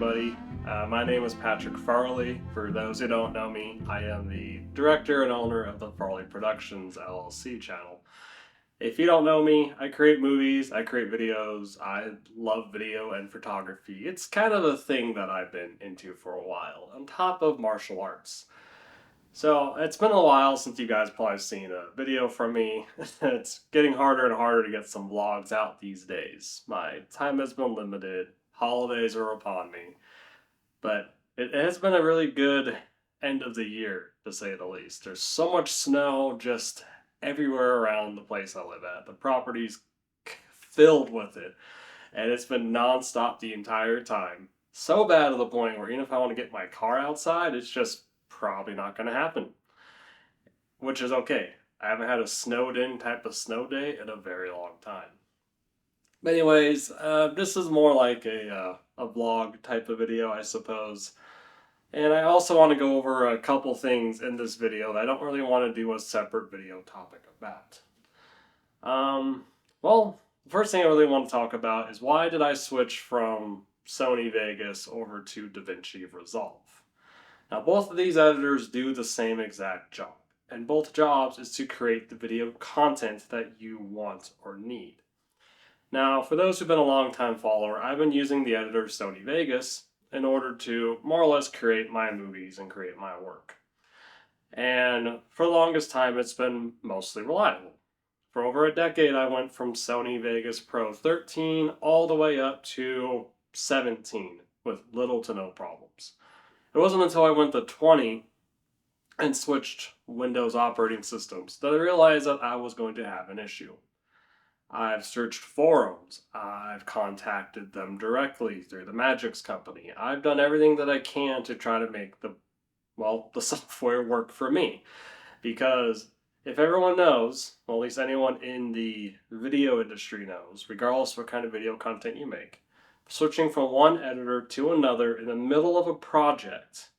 everybody. My name is Patrick Farley. For those who don't know me, I am the director and owner of the Farley Productions LLC channel. If you don't know me, I create movies, I create videos, I love video and photography. It's kind of a thing that I've been into for a while, on top of martial arts. So it's been a while since you guys probably seen a video from me. It's getting harder and harder to get some vlogs out these days. My time has been limited, holidays are upon me, but it has been a really good end of the year, to say the least. There's so much snow just everywhere around the place I live at. The property's filled with it, and it's been nonstop the entire time. So bad to the point where even if I want to get my car outside, it's just probably not going to happen, which is okay. I haven't had a snowed in type of snow day in a very long time. But anyways, this is more like a vlog type of video, I suppose. And I also want to go over a couple things in this video that I don't really want to do a separate video topic about. Well, the first thing I really want to talk about is why did I switch from Sony Vegas over to Davinci Resolve? Now, both of these editors do the same exact job, and both jobs is to create the video content that you want or need. Now, for those who've been a long-time follower, I've been using the editor Sony Vegas in order to more or less create my movies and create my work. And for the longest time, it's been mostly reliable. For over a decade, I went from Sony Vegas Pro 13 all the way up to 17 with little to no problems. It wasn't until I went to 20 and switched Windows operating systems that I realized that I was going to have an issue. I've searched forums, I've contacted them directly through the Magix company. I've done everything that I can to try to make the software work for me. Because if everyone knows, well, at least anyone in the video industry knows, regardless of what kind of video content you make, switching from one editor to another in the middle of a project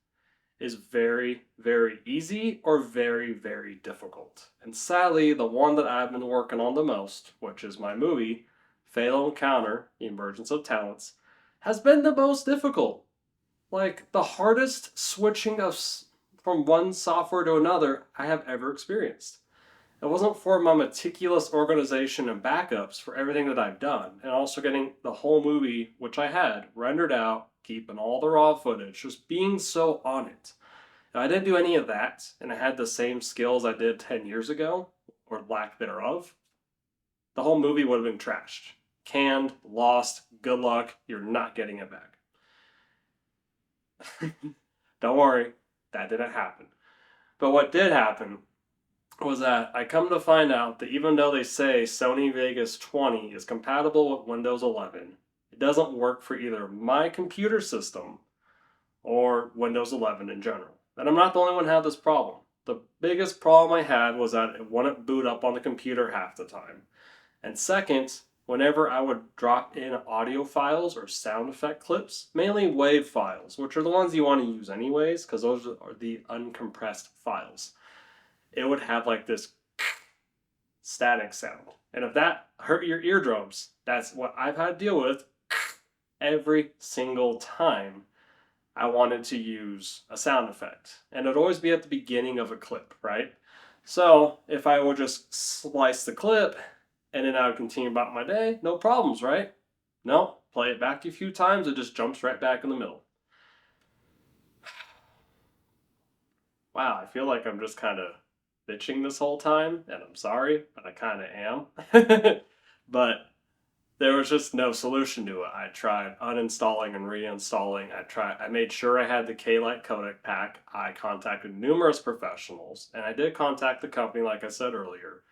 is very, very easy or very, very difficult. And sadly, the one that I've been working on the most, which is my movie, Fatal Encounter, The Emergence of Talents, has been the most difficult. Like, the hardest switching from one software to another I have ever experienced. It wasn't for my meticulous organization and backups for everything that I've done, and also getting the whole movie, which I had, rendered out, keeping all the raw footage, just being so on it. If I didn't do any of that, and I had the same skills I did 10 years ago, or lack thereof, the whole movie would have been trashed. Canned, lost, good luck, you're not getting it back. Don't worry, that didn't happen. But what did happen was that I come to find out that even though they say Sony Vegas 20 is compatible with Windows 11, it doesn't work for either my computer system or Windows 11 in general. And I'm not the only one who had this problem. The biggest problem I had was that it wouldn't boot up on the computer half the time. And second, whenever I would drop in audio files or sound effect clips, mainly WAV files, which are the ones you want to use anyways, because those are the uncompressed files, it would have like this static sound. And if that hurt your eardrums, that's what I've had to deal with every single time I wanted to use a sound effect. And it'd always be at the beginning of a clip, right? So if I would just slice the clip and then I would continue about my day, no problems, right? No, play it back a few times, it just jumps right back in the middle. Wow, I feel like I'm just kind of bitching this whole time, and I'm sorry, but I kind of am. But there was just no solution to it. I tried uninstalling and reinstalling. I made sure I had the K-Lite codec pack. I contacted numerous professionals, and I did contact the company, like I said earlier.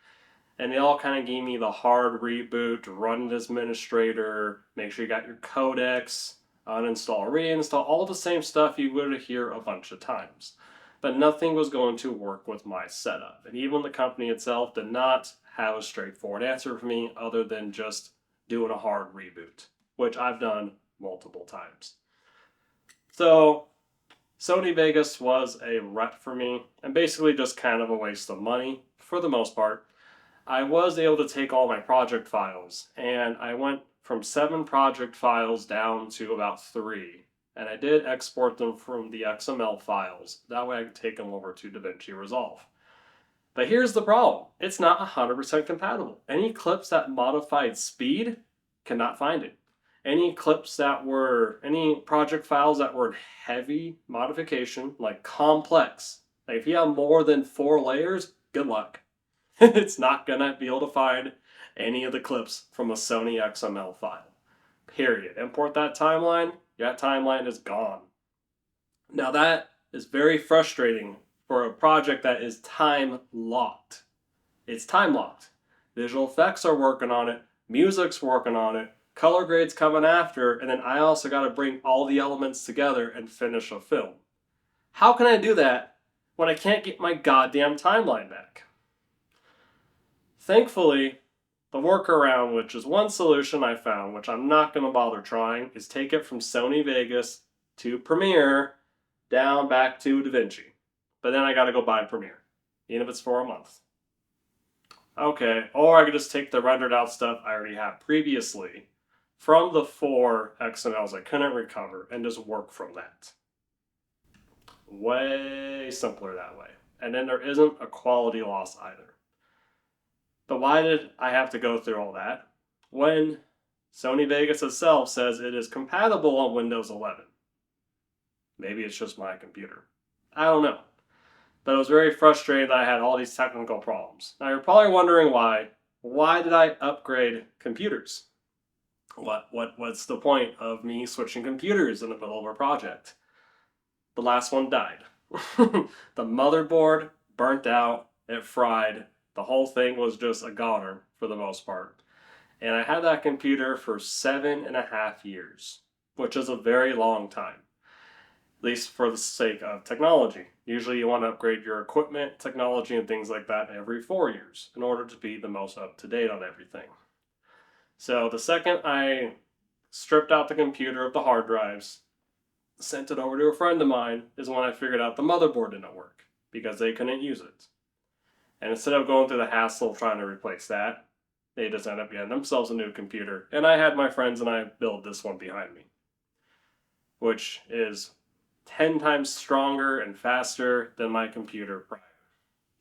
And they all kind of gave me the hard reboot, run it as administrator, make sure you got your codecs, uninstall, reinstall, all the same stuff you would hear a bunch of times. But nothing was going to work with my setup. And even the company itself did not have a straightforward answer for me other than just doing a hard reboot, which I've done multiple times. So Sony Vegas was a rut for me and basically just kind of a waste of money for the most part. I was able to take all my project files and I went from 7 project files down to about 3. and I did export them from the XML files. That way I could take them over to Davinci Resolve. But here's the problem. It's not 100% compatible. Any clips that modified speed cannot find it. Any project files that were in heavy modification, like complex, like if you have more than 4 layers, good luck. It's not gonna be able to find any of the clips from a Sony XML file. Period. Import that timeline, that timeline is gone. Now that is very frustrating for a project that is time locked. It's time locked. Visual effects are working on it, music's working on it, color grade's coming after, and then I also got to bring all the elements together and finish a film. How can I do that when I can't get my goddamn timeline back? Thankfully, the workaround, which is one solution I found, which I'm not going to bother trying, is take it from Sony Vegas to Premiere down back to Davinci. But then I got to go buy Premiere, even if it's for a month. Okay, or I could just take the rendered out stuff I already had previously from the 4 XMLs I couldn't recover and just work from that. Way simpler that way. And then there isn't a quality loss either. But why did I have to go through all that when Sony Vegas itself says it is compatible on Windows 11? Maybe it's just my computer. I don't know. But it was very frustrating that I had all these technical problems. Now you're probably wondering why. Why did I upgrade computers? What's the point of me switching computers in the middle of a project? The last one died. The motherboard burnt out, it fried. The whole thing was just a goner for the most part. And I had that computer for 7.5 years, which is a very long time, at least for the sake of technology. Usually you want to upgrade your equipment, technology, and things like that every 4 years in order to be the most up to date on everything. So the second I stripped out the computer of the hard drives, sent it over to a friend of mine, is when I figured out the motherboard didn't work because they couldn't use it. And instead of going through the hassle of trying to replace that, they just ended up getting themselves a new computer. And I had my friends and I build this one behind me, which is 10 times stronger and faster than my computer prior.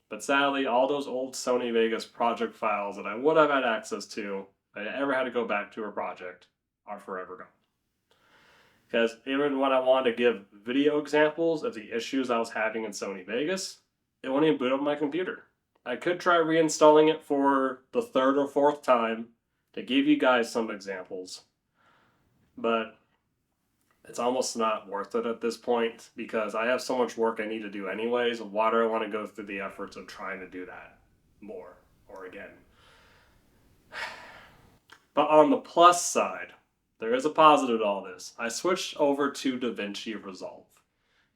But sadly, all those old Sony Vegas project files that I would have had access to, if I ever had to go back to a project, are forever gone. Because even when I wanted to give video examples of the issues I was having in Sony Vegas, it wouldn't even boot up my computer. I could try reinstalling it for the 3rd or 4th time to give you guys some examples, but it's almost not worth it at this point because I have so much work I need to do anyways. Why do I want to go through the efforts of trying to do that more or again? But on the plus side, there is a positive to all this. I switched over to Davinci Resolve,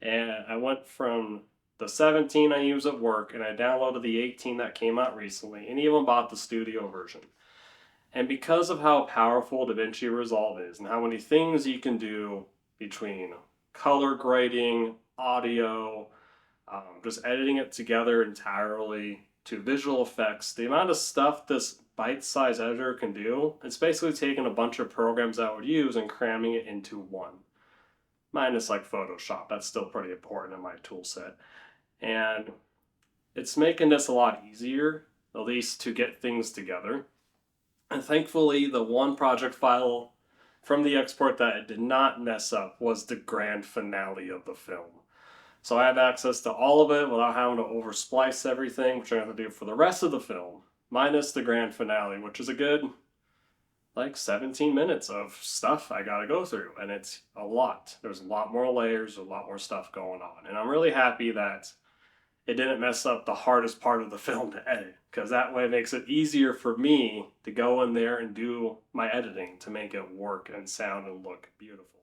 and I went from the 17 I use at work, and I downloaded the 18 that came out recently, and even bought the studio version. And because of how powerful Davinci Resolve is, and how many things you can do between color grading, audio, just editing it together entirely, to visual effects, the amount of stuff this bite-sized editor can do, it's basically taking a bunch of programs I would use and cramming it into one. Minus like Photoshop, that's still pretty important in my tool set. And it's making this a lot easier, at least to get things together. And thankfully, the one project file from the export that it did not mess up was the grand finale of the film. So I have access to all of it without having to oversplice everything, which I have to do for the rest of the film, minus the grand finale, which is a good, like 17 minutes of stuff I gotta go through, and it's a lot. There's a lot more layers, a lot more stuff going on, and I'm really happy that it didn't mess up the hardest part of the film to edit, because that way it makes it easier for me to go in there and do my editing to make it work and sound and look beautiful,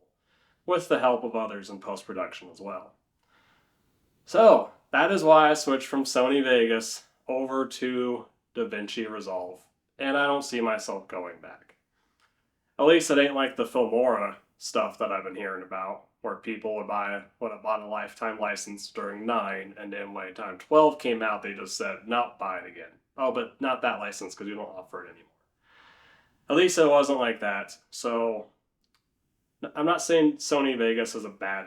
with the help of others in post-production as well. So that is why I switched from Sony Vegas over to Davinci Resolve, and I don't see myself going back. At least it ain't like the Filmora stuff that I've been hearing about, where people would have bought a lifetime license during 9, and then by the time 12 came out, they just said, no, buy it again. Oh, but not that license because we don't offer it anymore. At least it wasn't like that. So I'm not saying Sony Vegas is a bad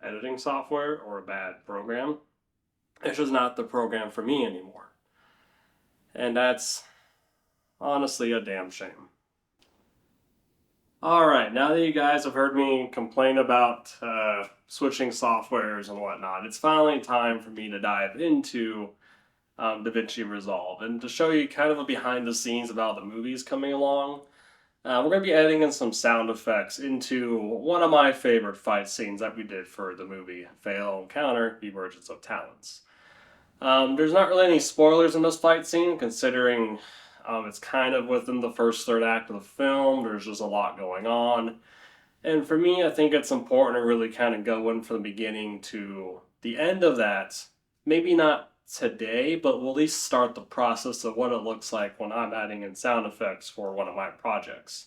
editing software or a bad program. It's just not the program for me anymore. And that's honestly a damn shame. Alright, now that you guys have heard me complain about switching softwares and whatnot, it's finally time for me to dive into Davinci Resolve and to show you kind of a behind the scenes about the movies coming along. We're going to be adding in some sound effects into one of my favorite fight scenes that we did for the movie Fatal Encounter, The Emergence of Talents. There's not really any spoilers in this fight scene, considering it's kind of within the first third act of the film. There's just a lot going on. And for me, I think it's important to really kind of go in from the beginning to the end of that. Maybe not today, but we'll at least start the process of what it looks like when I'm adding in sound effects for one of my projects.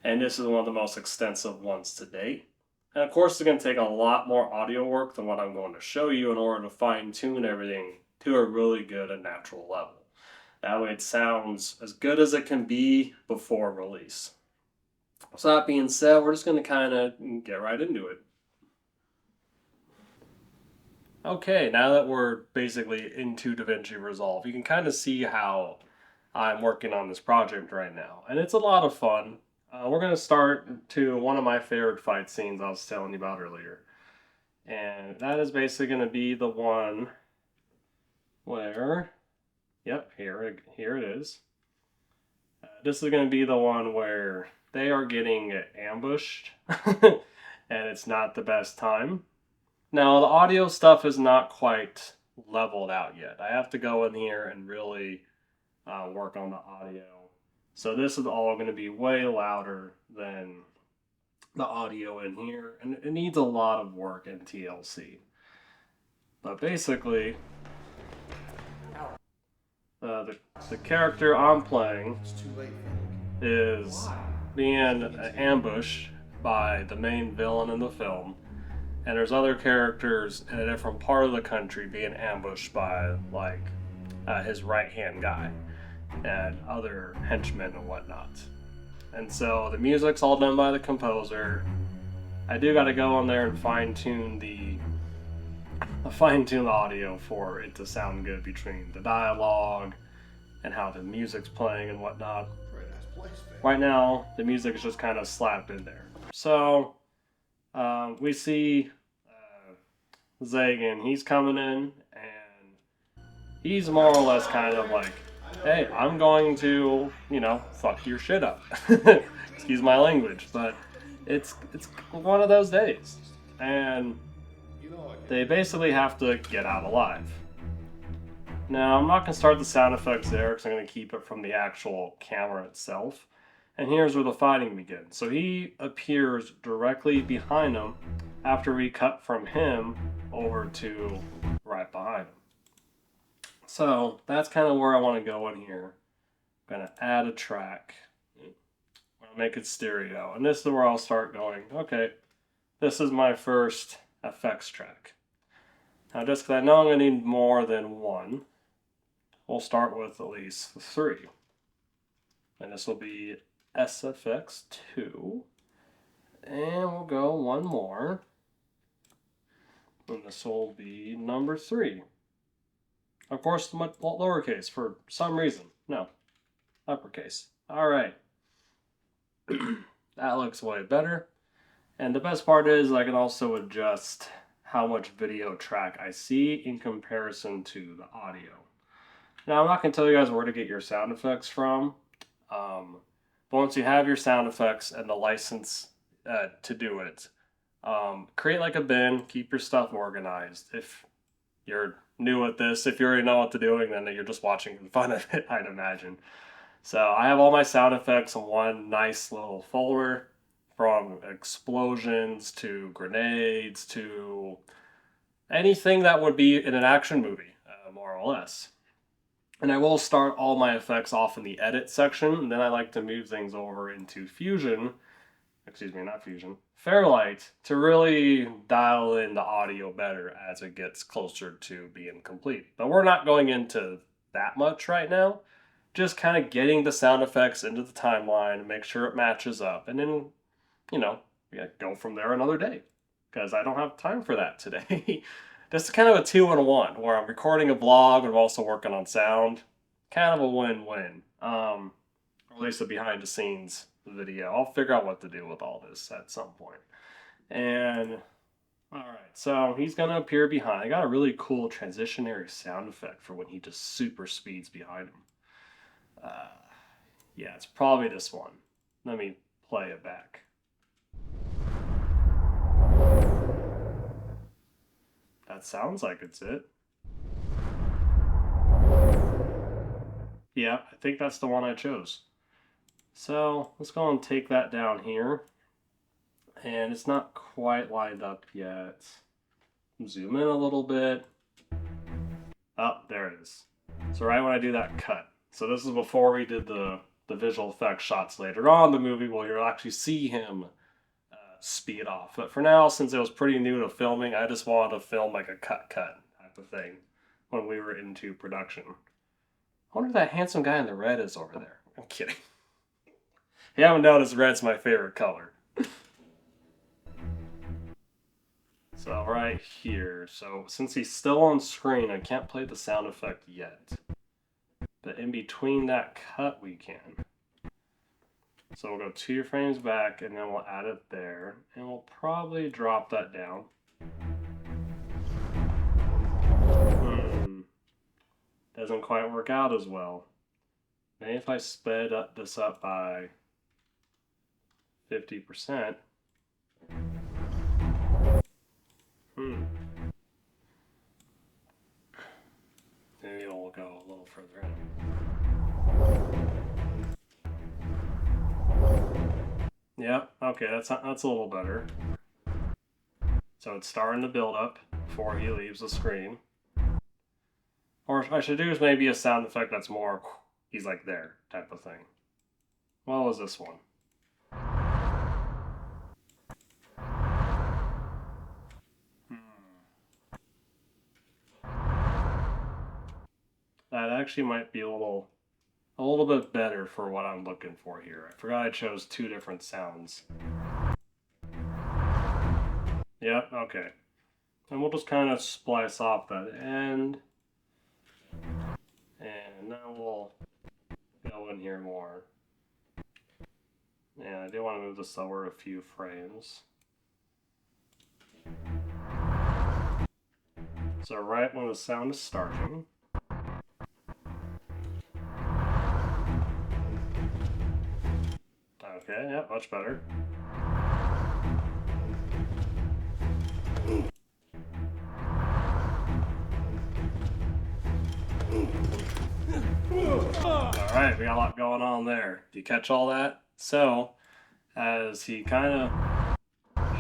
And this is one of the most extensive ones to date. And of course, it's going to take a lot more audio work than what I'm going to show you in order to fine tune everything to a really good and natural level. That way it sounds as good as it can be before release. So that being said, we're just going to kind of get right into it. Okay, now that we're basically into Davinci Resolve, you can kind of see how I'm working on this project right now. And it's a lot of fun. We're going to start to one of my favorite fight scenes I was telling you about earlier. And that is basically going to be the one where, yep, here it is. This is going to be the one where they are getting ambushed and it's not the best time. Now, the audio stuff is not quite leveled out yet. I have to go in here and really work on the audio. So this is all going to be way louder than the audio in here, and it needs a lot of work in TLC. But basically, the character I'm playing is being ambushed by the main villain in the film, and there's other characters in a different part of the country being ambushed by his right-hand guy and other henchmen and whatnot. And so the music's all done by the composer. I do got to go in there and fine-tune the audio for it to sound good between the dialogue and how the music's playing and whatnot. Right now, the music is just kind of slapped in there. So we see Zagan. He's coming in, and he's more or less kind of like, hey, I'm going to, fuck your shit up. Excuse my language, but it's one of those days. And they basically have to get out alive. Now, I'm not going to start the sound effects there because I'm going to keep it from the actual camera itself. And here's where the fighting begins. So he appears directly behind him after we cut from him over to right behind him. So that's kind of where I want to go in here. I'm going to add a track. I'm going to make it stereo. And this is where I'll start going, okay, this is my first effects track. Now, just because I know I'm going to need more than one, we'll start with at least 3. And this will be SFX 2. And we'll go one more. And this will be number 3. Of course, lowercase for some reason. No, uppercase. All right. That looks way better. And the best part is I can also adjust how much video track I see in comparison to the audio. Now, I'm not going to tell you guys where to get your sound effects from. But once you have your sound effects and the license to do it, create like a bin, keep your stuff organized. If you're new at this, if you already know what to do, then you're just watching for fun of it, I'd imagine. So I have all my sound effects in one nice little folder, from explosions to grenades to anything that would be in an action movie, more or less. And I will start all my effects off in the edit section, and then I like to move things over into Fairlight, to really dial in the audio better as it gets closer to being complete. But we're not going into that much right now, just kind of getting the sound effects into the timeline, make sure it matches up, and then, yeah, go from there another day because I don't have time for that today. This is kind of a 2-in-1 where I'm recording a vlog and I'm also working on sound. Kind of a win-win. Or at least a behind the scenes video. I'll figure out what to do with all this at some point. And alright, so he's gonna appear behind. I got a really cool transitionary sound effect for when he just super speeds behind him. Yeah, it's probably this one. Let me play it back. That sounds like it's it. Yeah, I think that's the one I chose. So let's go and take that down here. And it's not quite lined up yet. Zoom in a little bit. Oh, there it is. So right when I do that cut. So this is before we did the visual effects shots later on in the movie where you'll actually see him speed off. But for now, since it was pretty new to filming, I just wanted to film like a cut type of thing when we were into production. I wonder if that handsome guy in the red is over there. I'm kidding. You haven't noticed red's my favorite color. So right here, so since he's still on screen, I can't play the sound effect yet. But in between that cut, we can. So we'll go 2 frames back, and then we'll add it there, and we'll probably drop that down. Doesn't quite work out as well. Maybe if I sped this up by 50%. Maybe we'll go a little further in. Yep, okay, that's a little better. So it's starting to build up before he leaves the screen. Or what I should do is maybe a sound effect that's more, he's like there type of thing. What was this one? That actually might be a little bit better for what I'm looking for here. I forgot I chose 2 different sounds. Yep, okay. And we'll just kind of splice off that end. And now we'll go in here more. And I do want to move this over a few frames. So right when the sound is starting. Okay, yeah, much better. Alright, we got a lot going on there. Do you catch all that? So, as he kind of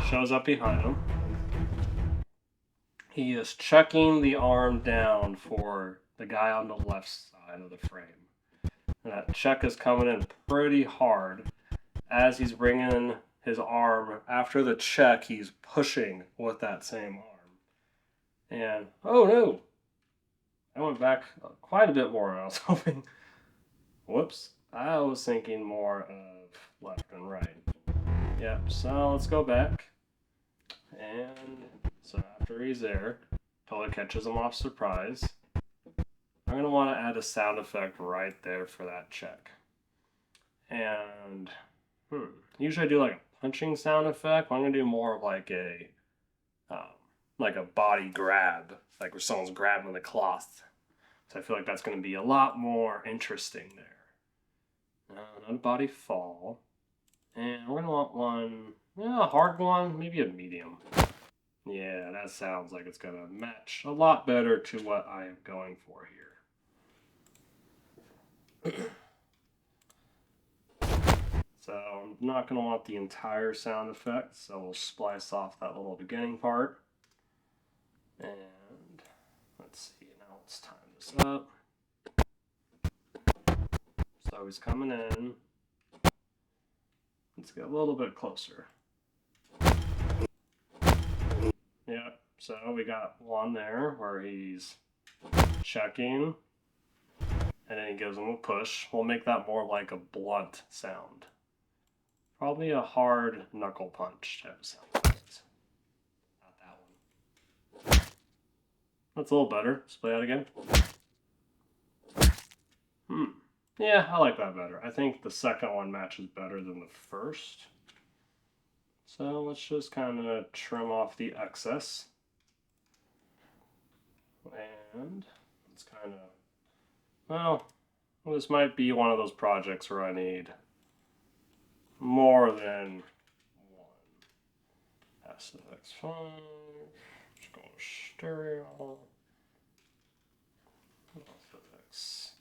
shows up behind him, he is checking the arm down for the guy on the left side of the frame. And that check is coming in pretty hard. As he's bringing his arm, after the check, he's pushing with that same arm. And, oh no! I went back quite a bit more than I was hoping. Whoops. I was thinking more of left and right. Yep, so let's go back. And so after he's there, totally catches him off surprise. I'm going to want to add a sound effect right there for that check. And, usually I do like a punching sound effect. I'm going to do more of like a body grab, like where someone's grabbing the cloth. So I feel like that's going to be a lot more interesting there. Another body fall. And we're going to want one, a hard one, maybe a medium. Yeah, that sounds like it's going to match a lot better to what I am going for here. So I'm not going to want the entire sound effect, so we'll splice off that little beginning part. And let's see, now let's time this up. So he's coming in. Let's get a little bit closer. Yeah, so we got one there where he's checking, and then he gives him a push. We'll make that more like a blunt sound. Probably a hard knuckle punch type of sound effect. Not that one. That's a little better. Let's play that again. Yeah, I like that better. I think the second one matches better than the first. So let's just kind of trim off the excess. And it's kind of, well, this might be one of those projects where I need more than one. SFX5, just go stereo.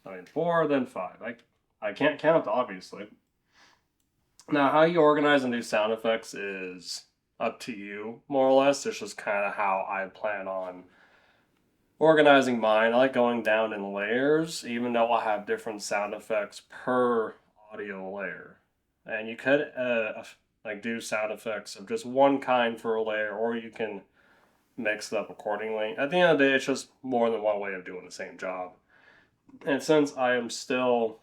I mean, 4, then 5. I can't count, obviously. Now, how you organize and do sound effects is up to you, more or less. It's just kind of how I plan on organizing mine. I like going down in layers, even though I'll have different sound effects per audio layer. And you could like do sound effects of just one kind for a layer, or you can mix it up accordingly. At the end of the day, it's just more than one way of doing the same job. And since I am still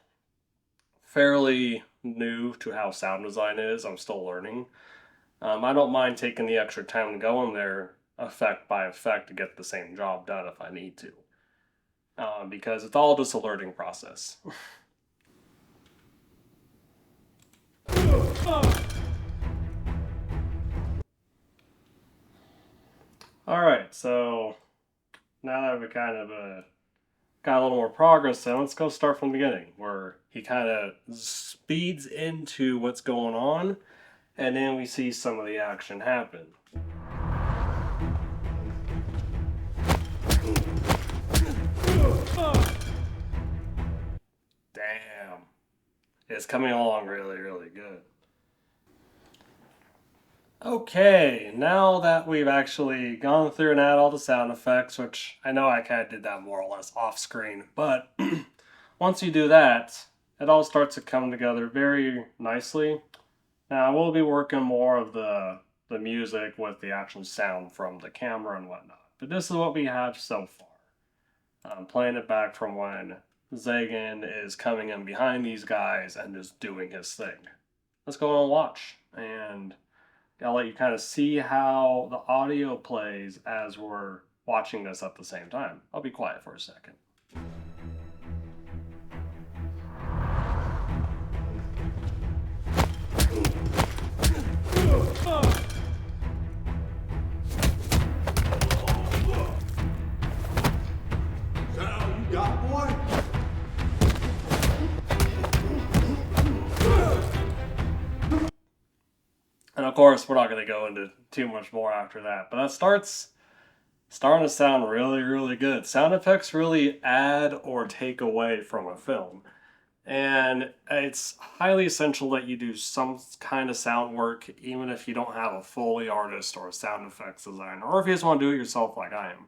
fairly new to how sound design is, I'm still learning. I don't mind taking the extra time to go in there effect by effect to get the same job done if I need to. Because it's all just a learning process. Alright, so now that we've kind of got a little more progress, then let's go start from the beginning, where he kind of speeds into what's going on, and then we see some of the action happen. Damn. It's coming along really, really good. Okay, now that we've actually gone through and added all the sound effects, which I know I kind of did that more or less off screen, but once you do that, it all starts to come together very nicely. Now, we'll be working more of the music with the actual sound from the camera and whatnot, but this is what we have so far. I'm playing it back from when Zagan is coming in behind these guys and just doing his thing. Let's go and watch, and I'll let you kind of see how the audio plays as we're watching this at the same time. I'll be quiet for a second. And of course, we're not going to go into too much more after that, but that starting to sound really, really good. Sound effects really add or take away from a film. And it's highly essential that you do some kind of sound work, even if you don't have a Foley artist or a sound effects designer, or if you just want to do it yourself like I am.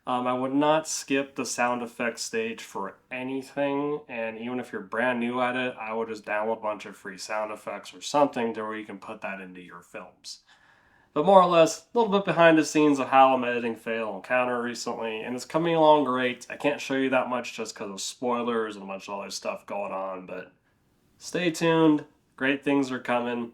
I would not skip the sound effects stage for anything, and even if you're brand new at it, I would just download a bunch of free sound effects or something to where you can put that into your films. But more or less, a little bit behind the scenes of how I'm editing Fatal Encounter recently, and it's coming along great. I can't show you that much just because of spoilers and a bunch of other stuff going on, but stay tuned. Great things are coming.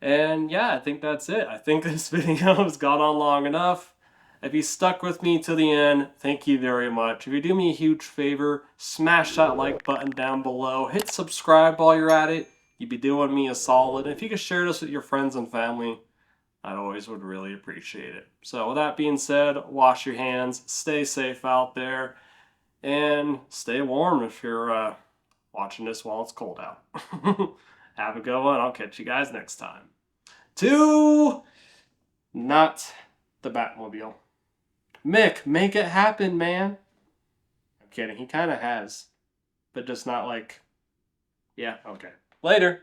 And yeah, I think that's it. I think this video has gone on long enough. If you stuck with me to the end, thank you very much. If you do me a huge favor, smash that like button down below. Hit subscribe while you're at it. You'd be doing me a solid. And if you could share this with your friends and family, I'd always would really appreciate it. So with that being said, wash your hands, stay safe out there, and stay warm if you're watching this while it's cold out. Have a good one. I'll catch you guys next time. To not the Batmobile. Mick, make it happen, man. I'm kidding. He kind of has. But just not like... Yeah, okay. Later.